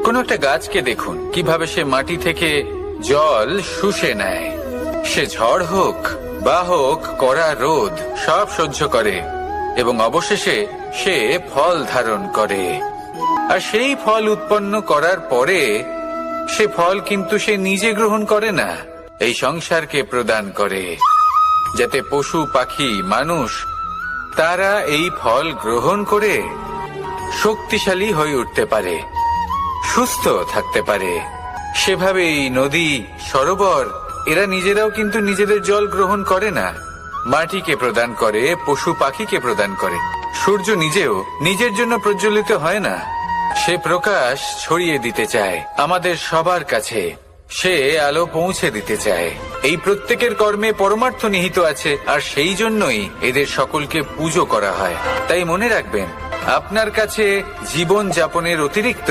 কোন একটা গাছকে দেখুন কিভাবে সে মাটি থেকে জল শুষে নেয়। সে ঝড় হোক বা হোক কড়া রোদ সব সহ্য করে এবং অবশেষে সে ফল ধারণ করে। আর সেই ফল উৎপন্ন করার পরে সে ফল কিন্তু সে নিজে গ্রহণ করে না, এই সংসারকে প্রদান করে, যাতে পশু পাখি মানুষ তারা এই ফল গ্রহণ করে শক্তিশালী হয়ে উঠতে পারে, সুস্থ থাকতে পারে। সেভাবেই নদী, সরোবর এরা নিজেরাও কিন্তু নিজেদের জল গ্রহণ করে না, মাটিকে প্রদান করে, পশু পাখিকে প্রদান করে। সূর্য নিজেও নিজের জন্য প্রজ্বলিত হয় না, সে প্রকাশ ছড়িয়ে দিতে চায় আমাদের সবার কাছে, সে আলো পৌঁছে দিতে চায়। এই প্রত্যেকের কর্মে পরমার্থ নিহিত আছে, আর সেই জন্যই এদের সকলকে পুজো করা হয়। তাই মনে রাখবেন, আপনার কাছে জীবন যাপনের অতিরিক্ত